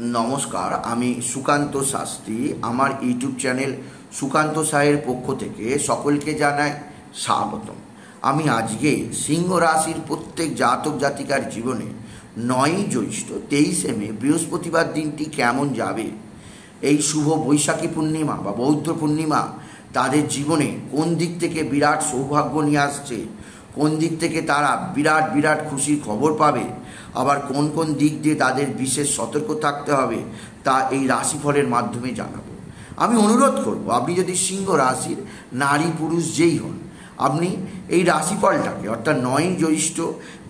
नमस्कार आमी सुकान्त शास्त्री आमार यूट्यूब चैनल सुकान्त साहेर पक्ष थेके सकलके जानाई स्वागतम। आमी आजके सिंह राशिर प्रत्येक जातक जातिकार जीवने 9 ज्यैष्ठ 23 मे बृहस्पतिवार दिनटी केमन जाबे, এই শুভ বৈশাখী পূর্ণিমা বা বৌদ্ধ পূর্ণিমা তাদের জীবনে কোন দিক থেকে বিরাট সৌভাগ্য নিয়ে আসছে, কোন দিক থেকে তারা বিরাট বিরাট খুশির খবর পাবে, আবার কোন কোন দিক দিয়ে তাদের বিশেষ সতর্ক থাকতে হবে তা এই রাশিফলের মাধ্যমে জানাবো। আমি অনুরোধ করব, আপনি যদি সিংহ রাশির নারী পুরুষ যেই হন, আপনি এই রাশিফলটাকে অর্থাৎ 9 জ্যৈষ্ঠ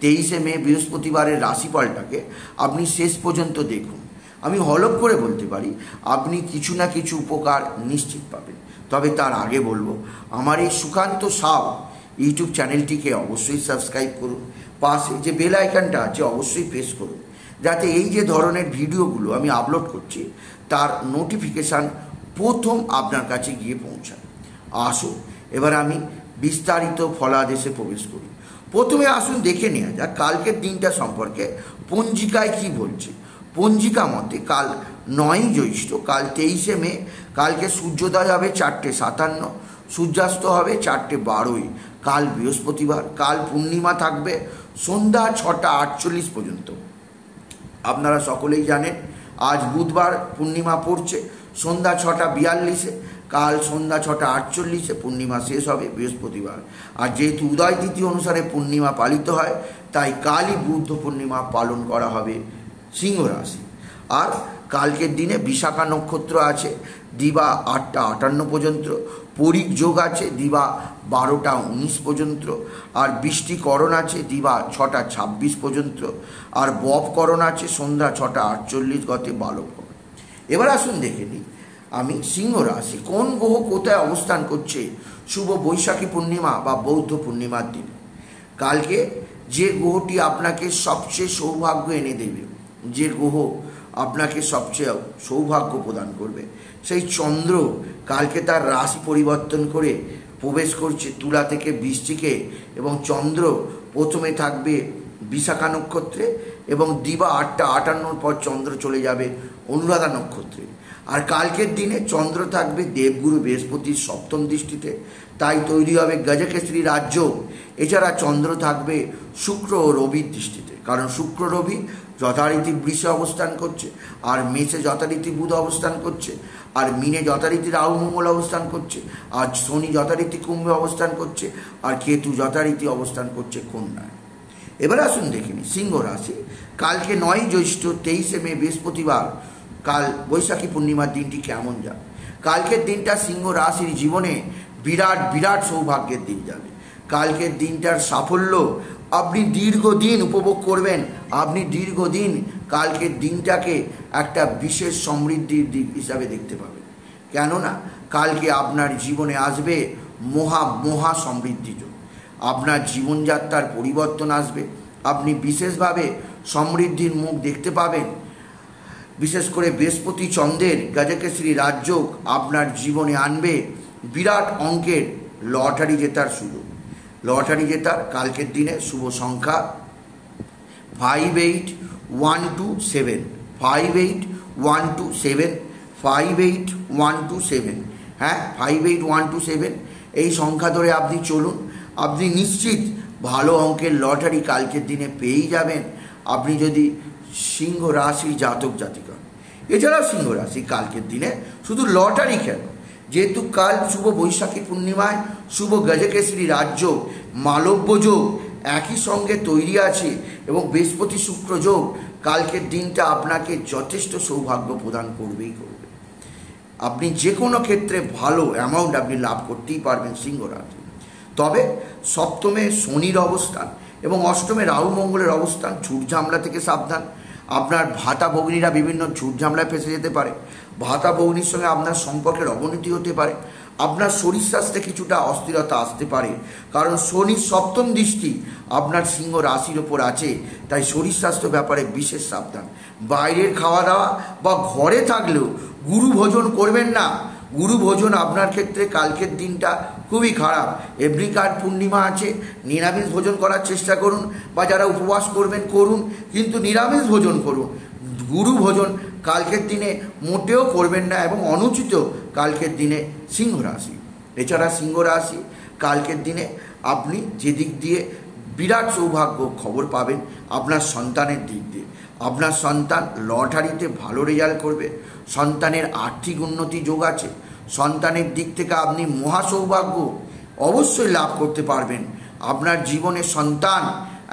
23 মে বৃহস্পতিবারের রাশিফলটাকে আপনি শেষ পর্যন্ত দেখুন। আমি হলফ করে বলতে পারি আপনি কিছু না কিছু উপকার নিশ্চিত পাবেন। তবে তার আগে বলবো, আমার এই সুকান্ত সাউ ইউটিউব চ্যানেলটিকে অবশ্যই সাবস্ক্রাইব করুন, পাশে যে বেল আইকনটা আছে অবশ্যই প্রেস করুন, যাতে এই যে ধরনের ভিডিওগুলো আমি আপলোড করছি তার নোটিফিকেশান প্রথম আপনার কাছে গিয়ে পৌঁছায়। আসুন এবার আমি বিস্তারিত ফলাদেশে প্রবেশ করি। প্রথমে আসুন দেখে নেওয়া যাক কালকের দিনটা সম্পর্কে পঞ্জিকায় কি বলছে। পঞ্জিকা মতে কাল 9 জ্যৈষ্ঠ, কাল 23 মে, কালকে সূর্যোদয় হবে 4:57, সূর্যাস্ত হবে 4:12। কাল বৃহস্পতিবার, কাল পূর্ণিমা থাকবে সন্ধ্যা 6:48 পর্যন্ত। আপনারা সকলেই জানেন আজ বুধবার পূর্ণিমা পড়ছে সন্ধ্যা 6:42, কাল সন্ধ্যা 6:48 পূর্ণিমা শেষ হবে বৃহস্পতিবার। আর যেহেতু উদয় তিথি অনুসারে পূর্ণিমা পালিত হয়, তাই কালই বুদ্ধ পূর্ণিমা পালন করা হবে সিংহ রাশি। আর কালকের দিনে বিশাখা নক্ষত্র আছে দিবা 8:58 পর্যন্ত, পরিক যোগ আছে দিবা 12:19 পর্যন্ত, আর বৃষ্টিকরণ আছে দিবা 6:26 পর্যন্ত, আর ববকরণ আছে সন্ধ্যা 6:48 গতে বালকরণ। এবার আসুন দেখে নিই আমি সিংহ রাশি কোন গ্রহ কোথায় অবস্থান করছে শুভ বৈশাখী পূর্ণিমা বা বৌদ্ধ পূর্ণিমার দিনে। কালকে যে গ্রহটি আপনাকে সবচেয়ে সৌভাগ্য এনে দেবে, যে গ্রহ আপনাকে সবচেয়ে সৌভাগ্য প্রদান করবে, সেই চন্দ্র কালকে তার রাশি পরিবর্তন করে প্রবেশ করছে তুলা থেকে বৃশ্চিকে, এবং চন্দ্র প্রথমে থাকবে বিশাখা নক্ষত্রে এবং দিবা 8:58 পর চন্দ্র চলে যাবে অনুরাধা নক্ষত্রে। আর কালকের দিনে চন্দ্র থাকবে দেবগুরু বৃহস্পতির সপ্তম দৃষ্টিতে, তাই তৈরি হবে গজকেশরী রাজ্য। এছাড়া চন্দ্র থাকবে শুক্র ও রবির দৃষ্টিতে, কারণ শুক্র রবি যথারীতি বৃষে অবস্থান করছে, আর মেষে যথারীতি বুধ অবস্থান করছে, আর মিনে যথারীতি রাহু মঙ্গল অবস্থান করছে, আর শনি যথারীতি কুম্ভে অবস্থান করছে, আর কেতু যথারীতি অবস্থান করছে কন্যায়। এবার আসুন দেখে নিই সিংহ রাশি কালকে 9 জ্যৈষ্ঠ 23 মে বৃহস্পতিবার কাল বৈশাখী পূর্ণিমার দিনটি কেমন যাবে। কালকের দিনটা সিংহ রাশির জীবনে বিরাট বিরাট সৌভাগ্যের দিন যাবে। কালকের দিনটার সাফল্য আপনি দীর্ঘদিন উপভোগ করবেন। আপনি দীর্ঘদিন কালকের দিনটাকে একটা বিশেষ সমৃদ্ধির দিক হিসাবে দেখতে পাবেন, কেননা কালকে আপনার জীবনে আসবে মহা মহা সমৃদ্ধি যোগ। আপনার জীবনযাত্রার পরিবর্তন আসবে, আপনি বিশেষভাবে সমৃদ্ধির মুখ দেখতে পাবেন। বিশেষ করে বৃহস্পতি চন্দ্রের গজকেশরী রাজযোগ আপনার জীবনে আনবে বিরাট অঙ্কের লটারি জেতার সুযোগ। লটারি জেতার কালকের দিনে শুভ সংখ্যা 58127, 58127, 58127, হ্যাঁ 58127 এই সংখ্যা ধরে আপনি চলুন। আপনি নিশ্চিত ভালো অঙ্কের লটারি কালকের দিনে পেয়েই যাবেন, আপনি যদি সিংহ রাশি জাতক জাতিকা। এছাড়াও সিংহ রাশি কালকের দিনে শুধু লটারি কেন, যেহেতু কাল শুভ বৈশাখী পূর্ণিমায় শুভ গজকেশরী রাজ্য মালব্য যোগ একই সঙ্গে তৈরি আছে, এবং বৃহস্পতি শুক্র যোগ কালকের দিনটা আপনাকে যথেষ্ট সৌভাগ্য প্রদান করবেই করবে। আপনি যে কোনো ক্ষেত্রে ভালো অ্যামাউন্ট আপনি লাভ করতেই পারবেন সিংহ রাশি। তবে সপ্তমে শনির অবস্থান এবং অষ্টমে রাহু মঙ্গলের অবস্থান, ঝুট ঝামেলা থেকে সাবধান। আপনার ভাতা ভগ্নীরা বিভিন্ন ঝুট ঝামেলায় ফেসে যেতে পারে, ভাতা ভগ্নীর সঙ্গে আপনার সম্পর্কের অবনতি হতে পারে, আপনার শরীর স্বাস্থ্যে কিছুটা অস্থিরতা আসতে পারে, কারণ শনির সপ্তম দৃষ্টি আপনার সিংহ রাশির ওপর আছে। তাই শরীর স্বাস্থ্য ব্যাপারে বিশেষ সাবধান। বাইরের খাওয়া দাওয়া বা ঘরে থাকলেও গুরু ভোজন করবেন না। গুরু ভোজন আপনার ক্ষেত্রে কালকের দিনটা খুবই খারাপ। এমনি কাল পূর্ণিমা আছে, নিরামিষ ভোজন করার চেষ্টা করুন, বা যারা উপবাস করবেন করুন, কিন্তু নিরামিষ ভোজন করুন। গুরু ভোজন কালকের দিনে মোটেও করবেন না, এবং অনুচিত কালকের দিনে সিংহ রাশি। এছাড়া সিংহ রাশি কালকের দিনে আপনি যে দিক দিয়ে বিরাট সৌভাগ্য খবর পাবেন আপনার সন্তানের দিক দিয়ে। আপনার সন্তান লটারিতে ভালো রেজাল্ট করবে, সন্তানের আর্থিক উন্নতি যোগ আছে, সন্তানের দিক থেকে আপনি মহা সৌভাগ্য অবশ্যই লাভ করতে পারবেন। আপনার জীবনে সন্তান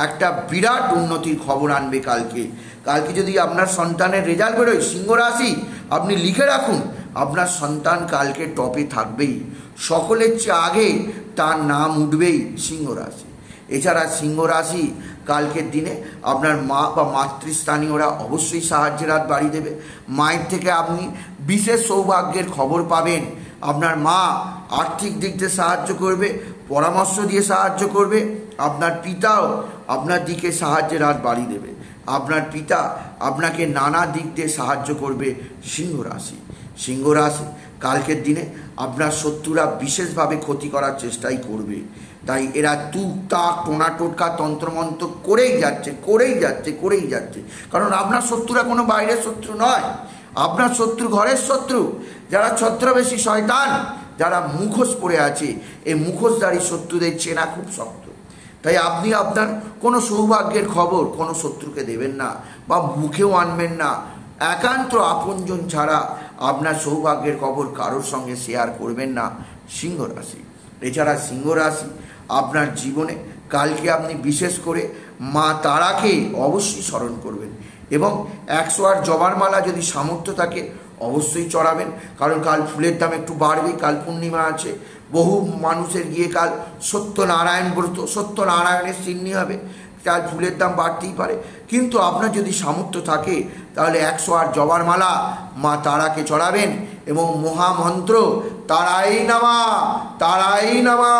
একটা বিরাট উন্নতির খবর আনবে কালকে। কালকে যদি আপনার সন্তানের রেজাল্ট বেরোয় সিংহ রাশি, আপনি লিখে রাখুন আপনার সন্তান কালকে টপে থাকবেই, সকলের চেয়ে আগে তার নাম উঠবেই সিংহ রাশি। এছাড়া সিংহ রাশি কালকের দিনে আপনার মা বা মাতৃস্থানীয়রা অবশ্যই সাহায্যের হাত বাড়িয়ে দেবে। মায়ের থেকে আপনি বিশেষ সৌভাগ্যের খবর পাবেন। আপনার মা আর্থিক দিক দিয়ে সাহায্য করবে, পরামর্শ দিয়ে সাহায্য করবে। আপনার পিতাও আপনার দিকে সাহায্যের হাত বাড়িয়ে দেবে। আপনার পিতা আপনাকে নানা দিক দিয়ে সাহায্য করবে সিংহ রাশি। সিংহ রাশি কালকের দিনে আপনার শত্রুরা বিশেষভাবে ক্ষতি করার চেষ্টাই করবে, তাই এরা টুকটাক টোনা টোটকা তন্ত্রমন্ত্র করেই যাচ্ছে। কারণ আপনার শত্রুরা কোনো বাইরের শত্রু নয়, আপনার শত্রু ঘরের শত্রু, যারা ছত্রবেশী শয়তান, যারা মুখোশ পরে আছে। এই মুখোশধারী শত্রুদের চেনা খুব শক্ত, তাই আপনি আপনার কোনো সৌভাগ্যের খবর কোনো শত্রুকে দেবেন না বা মুখেও আনবেন না। একান্ত আপনজন ছাড়া আপনার সৌভাগ্যের খবর কারোর সঙ্গে শেয়ার করবেন না সিংহ রাশি। এছাড়া সিংহ রাশি আপনার জীবনে কালকে আপনি বিশেষ করে মা তারাকে অবশ্যই স্মরণ করবেন, এবং 108 জবার মালা যদি সামর্থ্য থাকে অবশ্যই চড়াবেন। কারণ কাল ফুলের দাম একটু বাড়বেই, কাল পূর্ণিমা আছে। বহু মানুষের গিয়ে কাল সত্যনারায়ণ ব্রত, সত্যনারায়ণের সিন্নি হবে, কাল ফুলের দাম বাড়তেই পারে। কিন্তু আপনার যদি সামর্থ্য থাকে তাহলে 108 জবার মালা মা তারাকে চড়াবেন, এবং মহামন্ত্র তারাই নামা তারাই নামা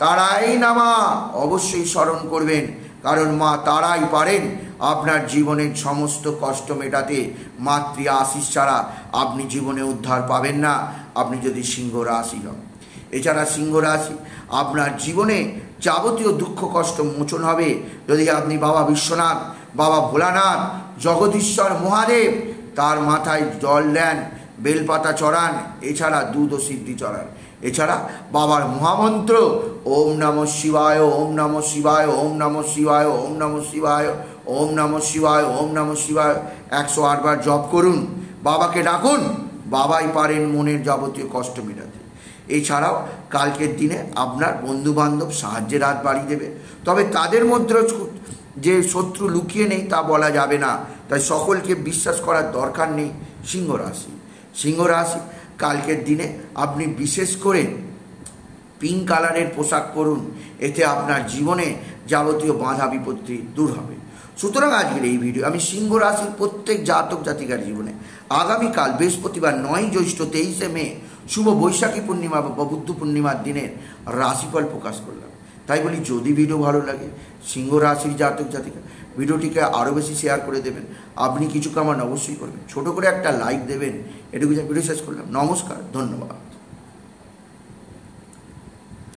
তারাই নামা অবশ্যই স্মরণ করবেন। কারণ মা তারাই পারেন আপনার জীবনের সমস্ত কষ্ট মেটাতে। মাতৃ আশীষ ছাড়া আপনি জীবনে উদ্ধার পাবেন না, আপনি যদি সিংহ রাশি হন। এছাড়া সিংহ রাশি আপনার জীবনে যাবতীয় দুঃখ কষ্ট মোচন হবে যদি আপনি বাবা বিশ্বনাথ, বাবা ভোলানাথ, জগদীশ্বর মহাদেব তার মাথায় জল দেন, বেলপাতা চড়ান, এছাড়া দুধ ও সিদ্ধি চড়ান। এছাড়া বাবার মহামন্ত্র ওম নমঃ শিবায়, ওম নমঃ শিবায়, ওম নমঃ শিবায়, ওম নমঃ শিবায়, ওম নমঃ শিবায়, ওম নমঃ শিবায় 108 বার জপ করুন, বাবাকে ডাকুন, বাবাই পারেন মনের যাবতীয় কষ্ট মেটাতে। এছাড়াও কালকের দিনে আপনার বন্ধুবান্ধব সাহায্যের হাত বাড়িয়ে দেবে, তবে তাদের মধ্যে যে শত্রু লুকিয়ে নেই তা বলা যাবে না, তাই সকলকে বিশ্বাস করার দরকার নেই সিংহ রাশি। সিংহ রাশি কালকের দিনে আপনি বিশেষ করে পিঙ্ক কালারের পোশাক পরুন, এতে আপনার জীবনে যাবতীয় বাধা বিপত্তি দূর হবে। সুতরাং আজকের এই ভিডিও আমি সিংহ রাশির প্রত্যেক জাতক জাতিকার জীবনে আগামীকাল বৃহস্পতিবার 9 জ্যৈষ্ঠ 23শে মে শুভ বৈশাখী পূর্ণিমা বা বুদ্ধ পূর্ণিমার দিনের রাশিফল প্রকাশ করলাম। তাই বলি যদি ভিডিও ভালো লাগে সিংহ রাশির জাতক জাতিকা ভিডিওটিকে আরও বেশি শেয়ার করে দেবেন। আপনি কিছু কামান অবশ্যই করবেন, ছোট করে একটা লাইক দেবেন। এটুকু ভিডিও শেষ করলাম। নমস্কার, ধন্যবাদ।